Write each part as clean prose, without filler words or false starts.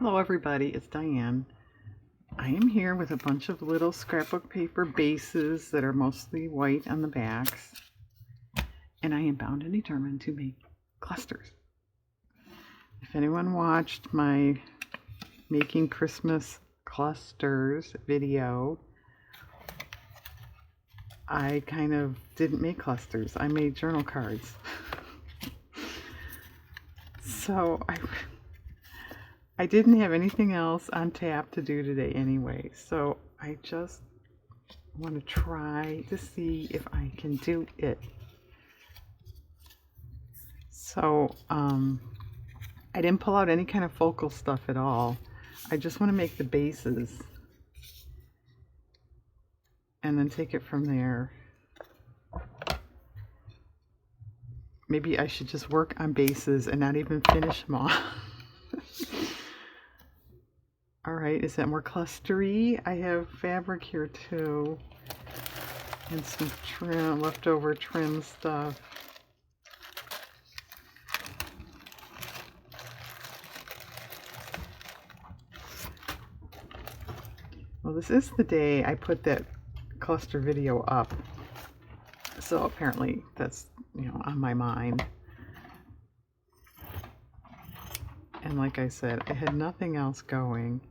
Hello everybody, it's Diane. I am here with a bunch of little scrapbook paper bases that are mostly white on the backs, and I am bound and determined to make clusters. If anyone watched my making Christmas clusters video, I kind of didn't make clusters. I made journal cards. So I didn't have anything else on tap to do today anyway, so I just want to try to see if I can do it. So I didn't pull out any kind of focal stuff at all. I just want to make the bases and then take it from there. Maybe I should just work on bases and not even finish them all. Alright, is that more clustery? I have fabric here too. And some trim, leftover trim stuff. Well, this is the day I put that cluster video up. So apparently that's, on my mind. And like I said, I had nothing else going.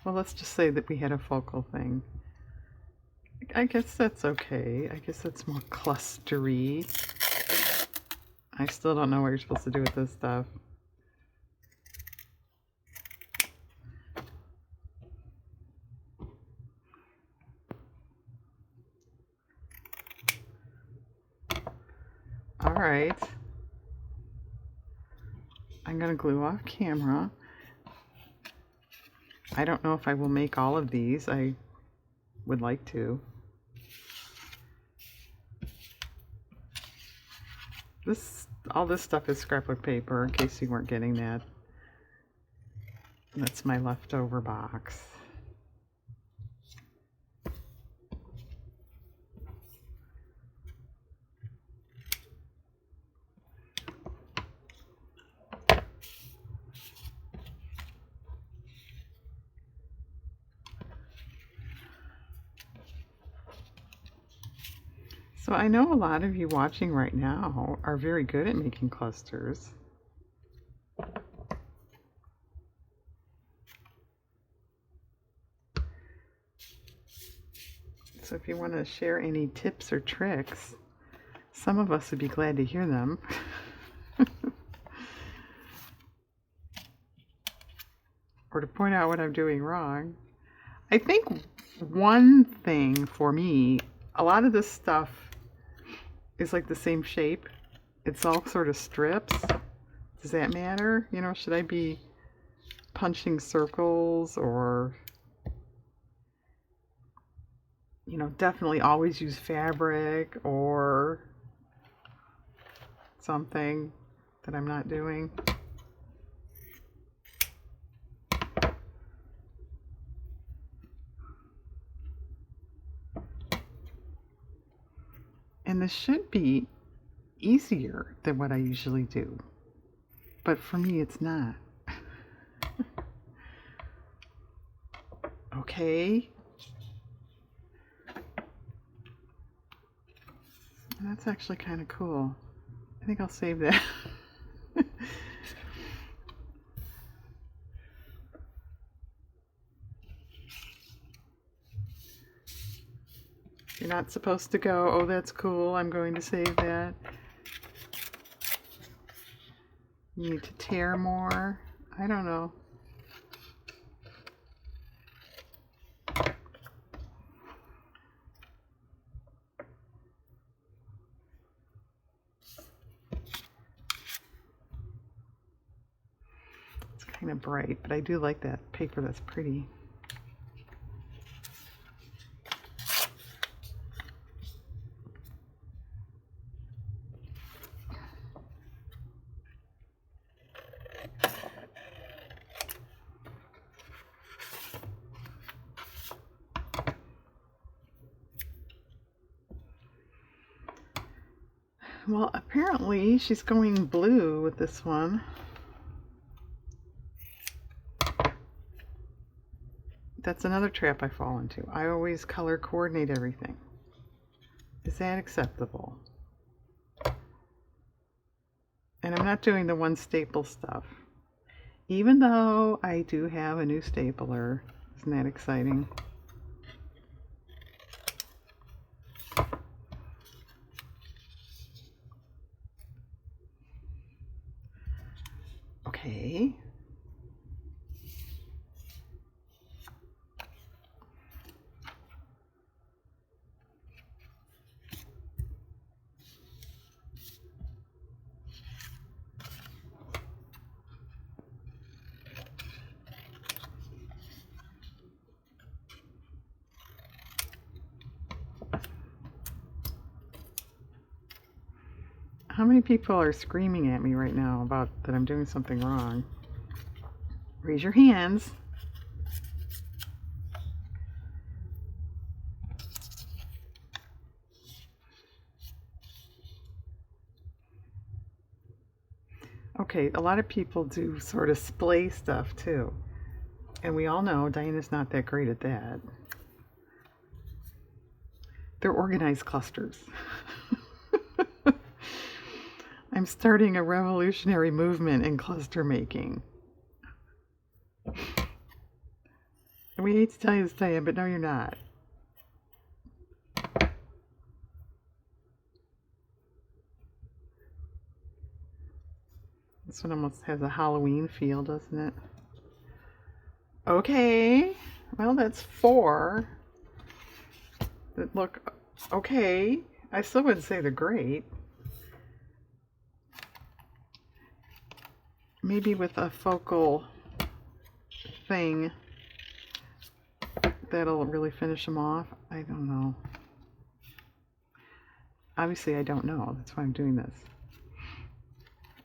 Well, let's just say that we had a focal thing. I guess that's okay. I guess that's more clustery. I still don't know what you're supposed to do with this stuff. Alright. I'm going to glue off camera. I don't know if I will make all of these. I would like to. All this stuff is scrapbook paper, in case you weren't getting that. That's my leftover box. So I know a lot of you watching right now are very good at making clusters. So if you want to share any tips or tricks, some of us would be glad to hear them. Or to point out what I'm doing wrong. I think one thing for me, a lot of this stuff is like the same shape. It's all sort of strips. Does that matter? Should I be punching circles or, definitely always use fabric or something that I'm not doing? And this should be easier than what I usually do. But for me, it's not. Okay. That's actually kind of cool. I think I'll save that. You're not supposed to go, oh, that's cool, I'm going to save that. You need to tear more. I don't know. It's kind of bright, but I do like that paper. That's pretty. Well, apparently she's going blue with this one. That's another trap I fall into. I always color coordinate everything. Is that acceptable? And I'm not doing the one staple stuff. Even though I do have a new stapler. Isn't that exciting? Okay. How many people are screaming at me right now about that I'm doing something wrong? Raise your hands. Okay, a lot of people do sort of splay stuff too. And we all know Diana's not that great at that. They're organized clusters. I'm starting a revolutionary movement in cluster making. And we hate to tell you this, Diane, but no, you're not. This one almost has a Halloween feel, doesn't it? Okay, well, that's 4 that look okay. I still wouldn't say they're great. Maybe with a focal thing that'll really finish them off. I don't know. Obviously, I don't know. That's why I'm doing this.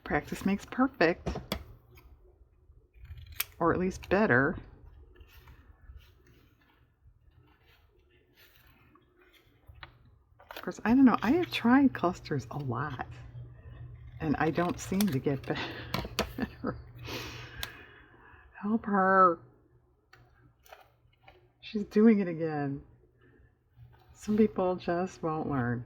Practice makes perfect. Or at least better. Of course, I don't know. I have tried clusters a lot. And I don't seem to get better. Help her. She's doing it again. Some people just won't learn.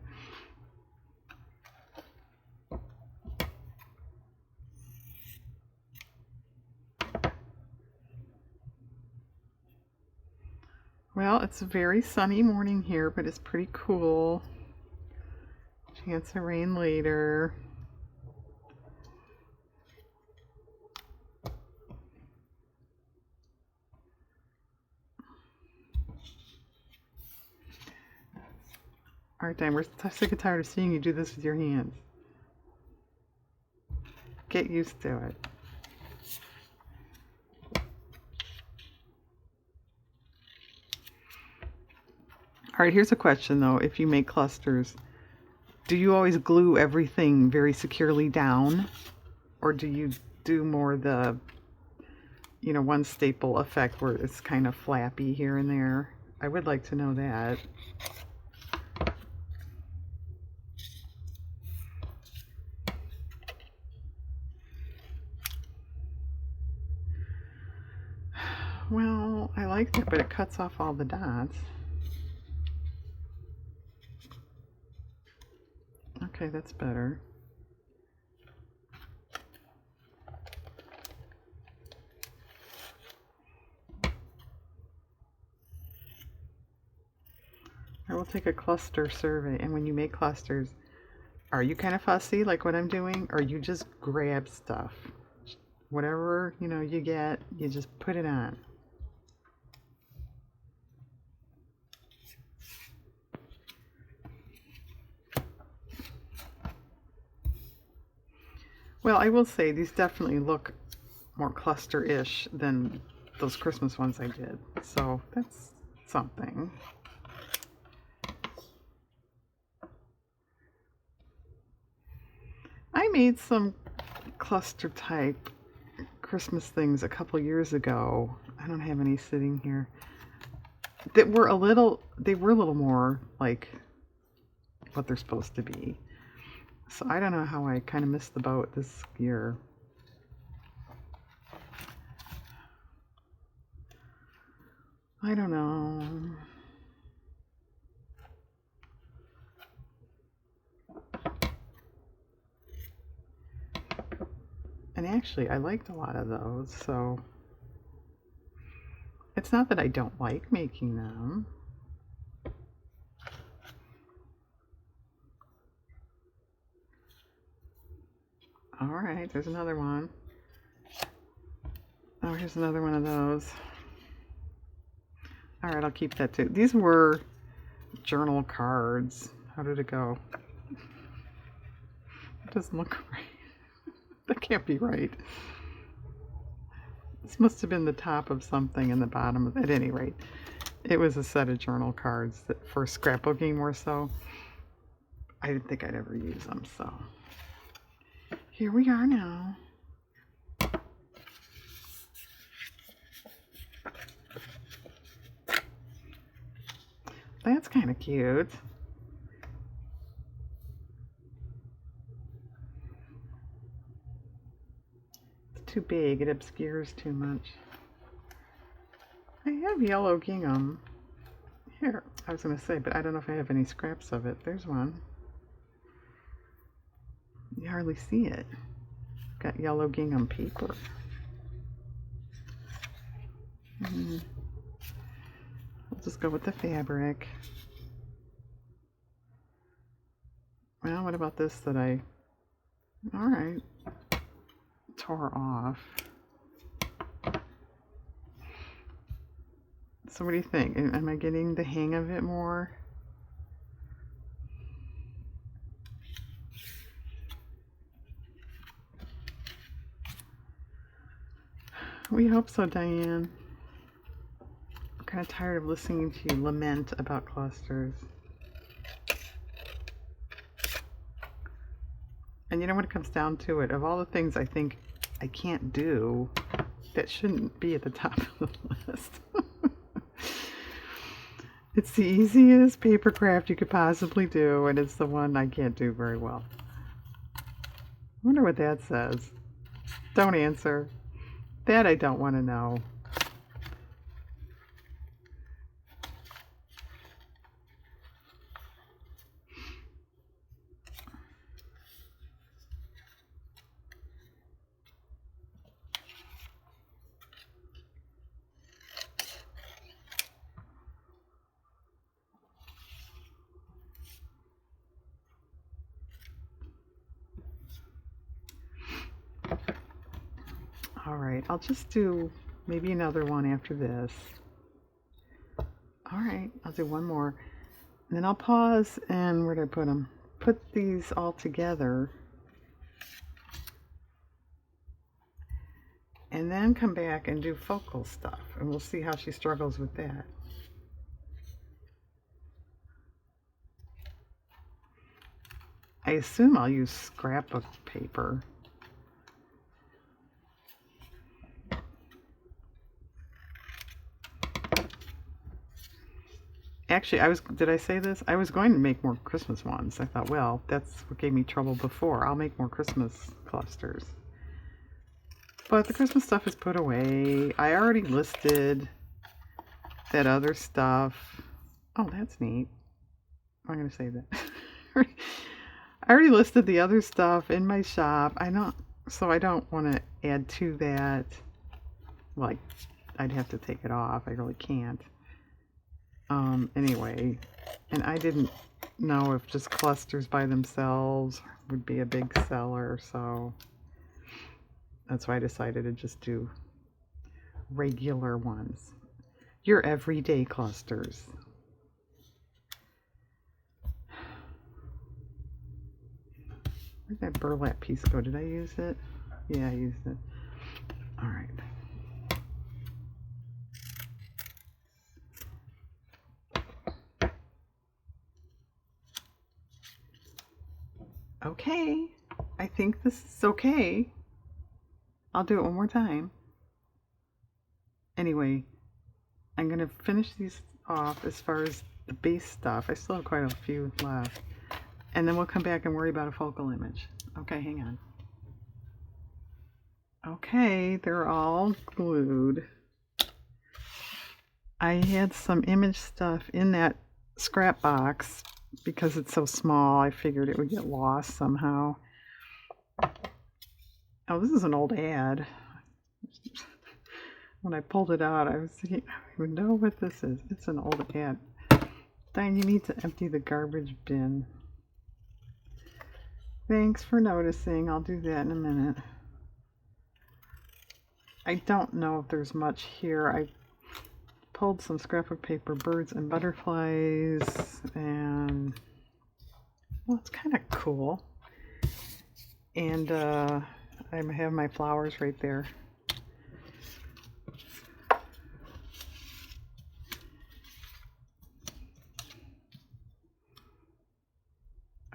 Well, it's a very sunny morning here, but it's pretty cool. Chance of rain later. Alright, Dan, we're sick and tired of seeing you do this with your hands. Get used to it. Alright, here's a question though. If you make clusters, do you always glue everything very securely down? Or do you do more the, one staple effect where it's kind of flappy here and there? I would like to know that. Well, I like that, but it cuts off all the dots. Okay, that's better. I will take a cluster survey, and when you make clusters, are you kind of fussy like what I'm doing, or you just grab stuff? Whatever, you get, you just put it on. Well, I will say these definitely look more cluster-ish than those Christmas ones I did. So that's something. I made some cluster type Christmas things a couple years ago. I don't have any sitting here. They were a little more like what they're supposed to be. So I don't know how I kind of missed the boat this year. I don't know. And actually, I liked a lot of those, so it's not that I don't like making them. All right, there's another one. Oh, here's another one of those. All right, I'll keep that too. These were journal cards. How did it go? It doesn't look right. That can't be right. This must have been the top of something and the bottom of it. At any rate, it was a set of journal cards that for scrapbooking more so. I didn't think I'd ever use them, so here we are now. That's kind of cute. It's too big. It obscures too much. I have yellow gingham. Here, I was going to say, but I don't know if I have any scraps of it. There's one. You hardly see it. Got yellow gingham paper. We'll just go with the fabric. Well, what about this that I, all right, tore off? So what do you think? Am I getting the hang of it more? We hope so, Diane. I'm kind of tired of listening to you lament about clusters. And you know what it comes down to it? Of all the things I think I can't do, that shouldn't be at the top of the list. It's the easiest paper craft you could possibly do, and it's the one I can't do very well. I wonder what that says. Don't answer. That I don't want to know. All right, I'll just do maybe another one after this. All right, I'll do one more. And then I'll pause, and where did I put them? Put these all together. And then come back and do focal stuff, and we'll see how she struggles with that. I assume I'll use scrapbook paper. Actually, did I say this? I was going to make more Christmas ones. I thought, well, that's what gave me trouble before. I'll make more Christmas clusters. But the Christmas stuff is put away. I already listed that other stuff. Oh, that's neat. I'm going to say that. I already listed the other stuff in my shop. So I don't want to add to that. Like, I'd have to take it off. I really can't. Anyway, and I didn't know if just clusters by themselves would be a big seller, so that's why I decided to just do regular ones. Your everyday clusters. Where'd that burlap piece go? Did I use it? Yeah, I used it. All right. Okay, I think this is okay. I'll do it one more time. Anyway, I'm going to finish these off as far as the base stuff. I still have quite a few left. and then we'll come back and worry about a focal image. Okay, hang on. Okay, they're all glued. I had some image stuff in that scrap box because it's so small. I figured it would get lost somehow. Oh, this is an old ad. When I pulled it out, I was thinking, I don't even know what this is. It's an old ad. Diane, you need to empty the garbage bin. Thanks for noticing. I'll do that in a minute. I don't know if there's much here. I pulled some scrapbook paper, birds and butterflies, and well, it's kind of cool. And I have my flowers right there.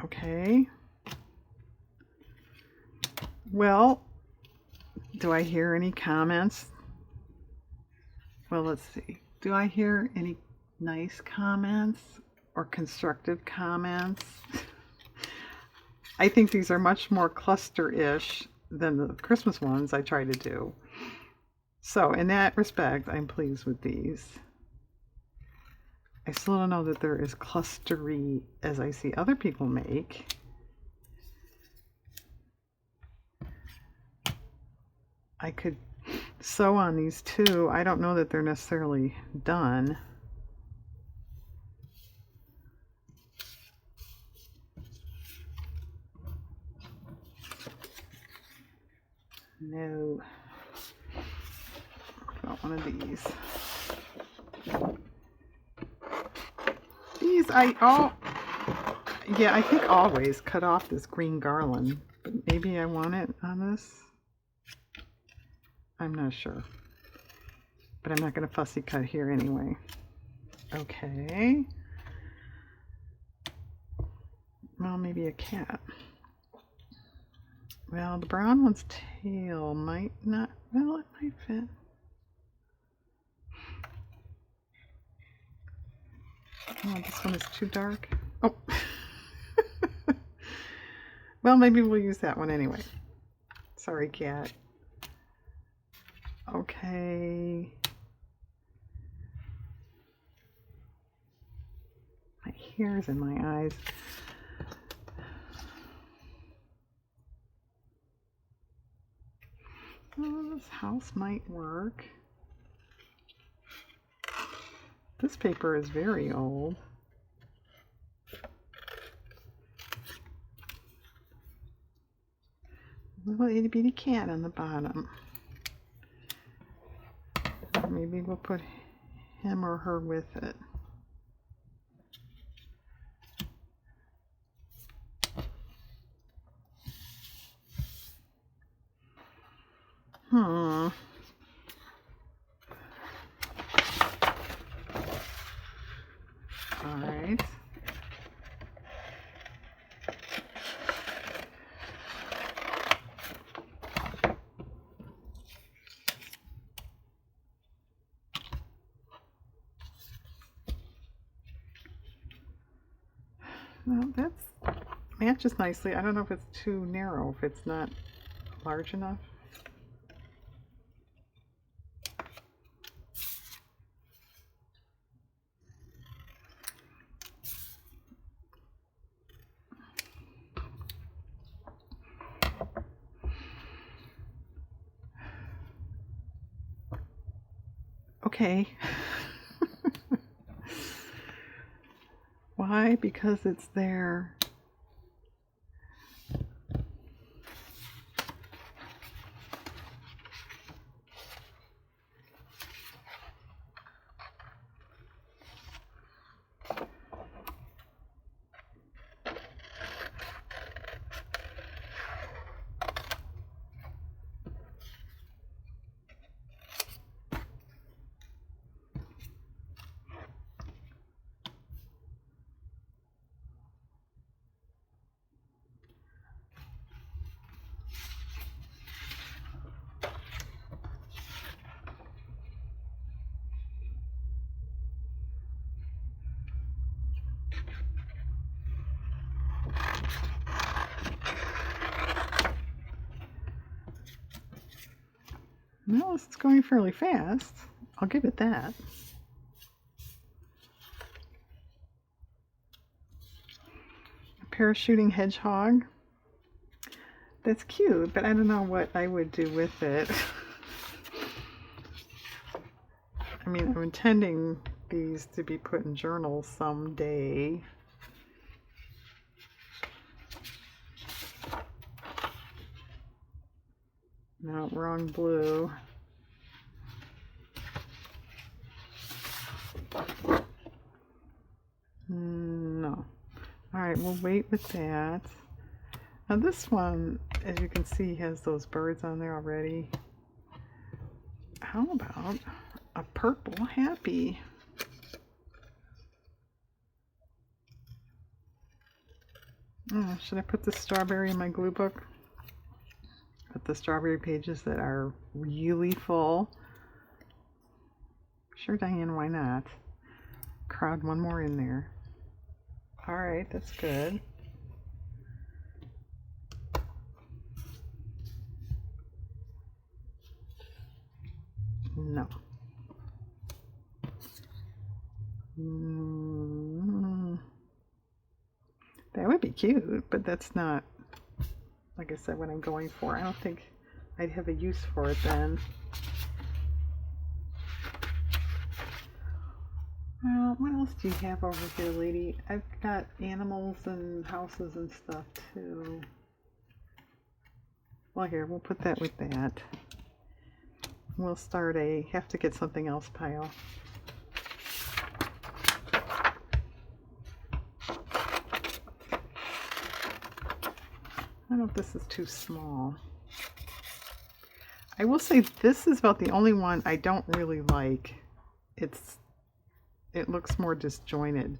Okay. Well, do I hear any comments? Well, let's see. Do I hear any nice comments or constructive comments? I think these are much more cluster-ish than the Christmas ones I try to do. So in that respect, I'm pleased with these. I still don't know that they're as clustery as I see other people make. I could sew on these too. I don't know that they're necessarily done. No. Not one of these. These yeah, I think always cut off this green garland, but maybe I want it on this. I'm not sure, but I'm not going to fussy cut here anyway. Okay. Well, maybe a cat. Well, the brown one's tail might not, well, it might fit. Oh, this one is too dark. Oh. Well, maybe we'll use that one anyway. Sorry, cat. Okay. My hair's in my eyes. Oh, this house might work. This paper is very old. Little itty bitty cat on the bottom. Maybe we'll put him or her with it. All right. Well, that matches nicely. I don't know if it's too narrow, if it's not large enough. Okay. Why? Because it's there. Well, this is going fairly fast. I'll give it that. A parachuting hedgehog. That's cute, but I don't know what I would do with it. I mean, I'm intending these to be put in journals someday. No, wrong blue. No. Alright, we'll wait with that. Now this one, as you can see, has those birds on there already. How about a purple happy? Oh, should I put the strawberry in my glue book? Put the strawberry pages that are really full. Sure, Diane, why not? Crowd one more in there. Alright, that's good. No. That would be cute, but that's not, like I said, what I'm going for. I don't think I'd have a use for it then. Well, what else do you have over here, lady? I've got animals and houses and stuff too. Well, here, we'll put that with that. We'll start a have to get something else pile. I don't know if this is too small. I will say this is about the only one I don't really like. It looks more disjointed.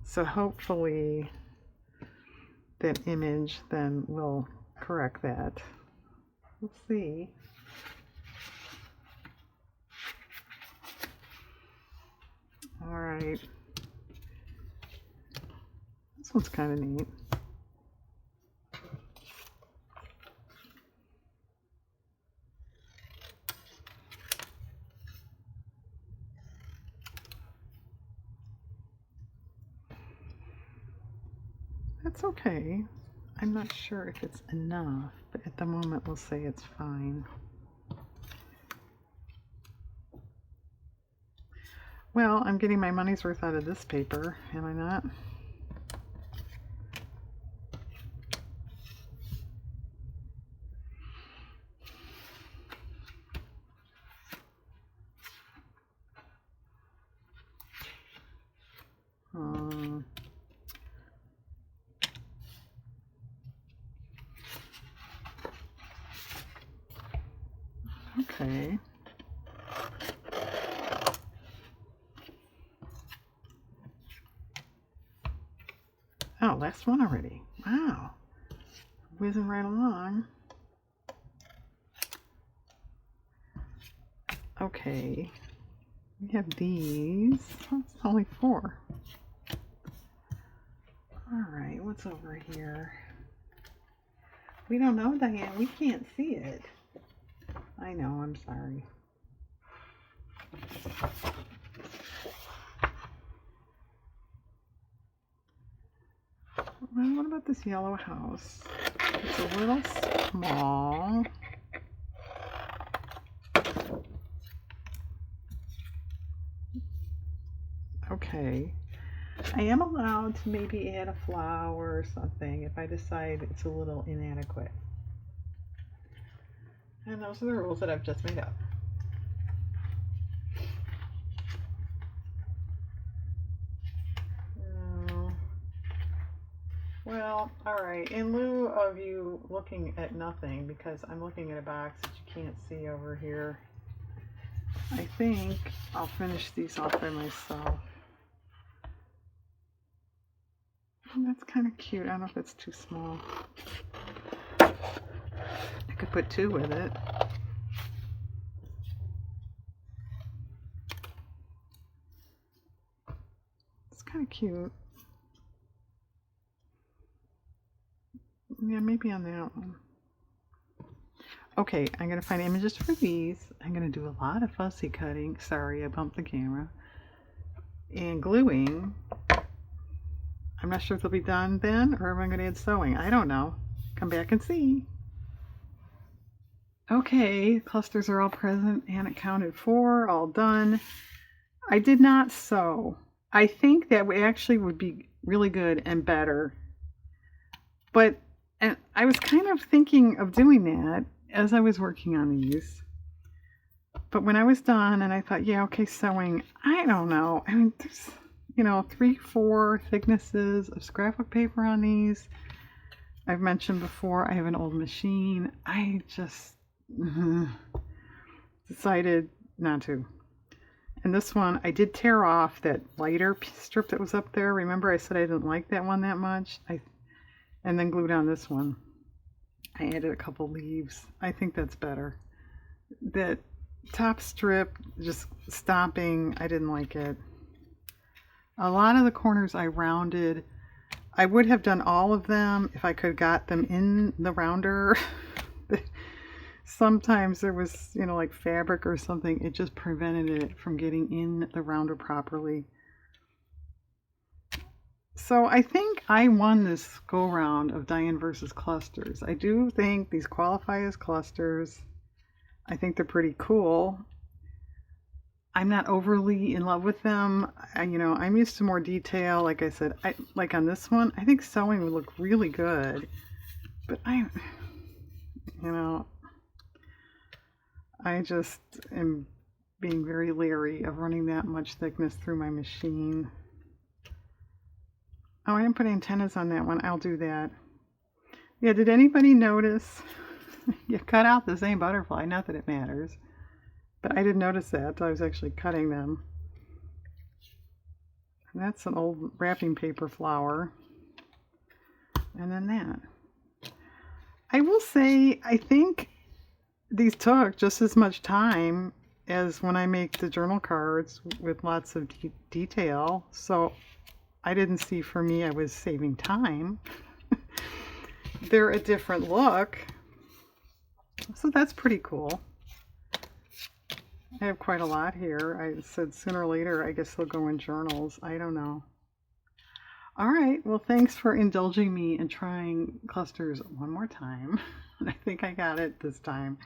So hopefully that image then will correct that. We'll see. All right. This one's kind of neat. That's okay. I'm not sure if it's enough, but at the moment we'll say it's fine. Well, I'm getting my money's worth out of this paper, am I not? Okay. Oh, last one already. Wow. Whizzing right along. Okay. We have these. Oh, it's only 4. Alright, what's over here? We don't know, Diane. We can't see it. I know, I'm sorry. Well, what about this yellow house? It's a little small. Okay. I am allowed to maybe add a flower or something if I decide it's a little inadequate. And those are the rules that I've just made up. Well, alright, in lieu of you looking at nothing, because I'm looking at a box that you can't see over here, I think I'll finish these off by myself. Oh, that's kind of cute. I don't know if it's too small. I could put 2 with it. It's kind of cute. Yeah, maybe on that one. Okay, I'm going to find images for these. I'm going to do a lot of fussy cutting. Sorry, I bumped the camera. And gluing. I'm not sure if they'll be done then, or am I going to add sewing? I don't know. Come back and see. Okay, clusters are all present and accounted for, all done. I did not sew. I think that actually would be really good and better. But and I was kind of thinking of doing that as I was working on these. But when I was done and I thought, yeah, okay, sewing, I don't know. I mean, there's, 3, 4 thicknesses of scrapbook paper on these. I've mentioned before, I have an old machine. I just decided not to. And this one, I did tear off that lighter strip that was up there. Remember I said I didn't like that one that much? And then glued on this one. I added a couple leaves. I think that's better. That top strip, just stopping, I didn't like it. A lot of the corners I rounded. I would have done all of them if I could have got them in the rounder. Sometimes there was, like fabric or something. It just prevented it from getting in the rounder properly. So I think I won this go round of Diane versus clusters. I do think these qualify as clusters. I think they're pretty cool. I'm not overly in love with them. I'm used to more detail. Like I said, like on this one, I think sewing would look really good. But I just am being very leery of running that much thickness through my machine. Oh, I didn't put antennas on that one. I'll do that. Yeah, did anybody notice? You cut out the same butterfly. Not that it matters. But I didn't notice that until I was actually cutting them. And that's an old wrapping paper flower. And then that. I will say, I think these took just as much time as when I make the journal cards with lots of detail. So I didn't see, for me, I was saving time. They're a different look. So that's pretty cool. I have quite a lot here. I said sooner or later, I guess they'll go in journals. I don't know. All right. Well, thanks for indulging me and trying clusters one more time. I think I got it this time.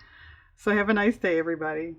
So have a nice day, everybody.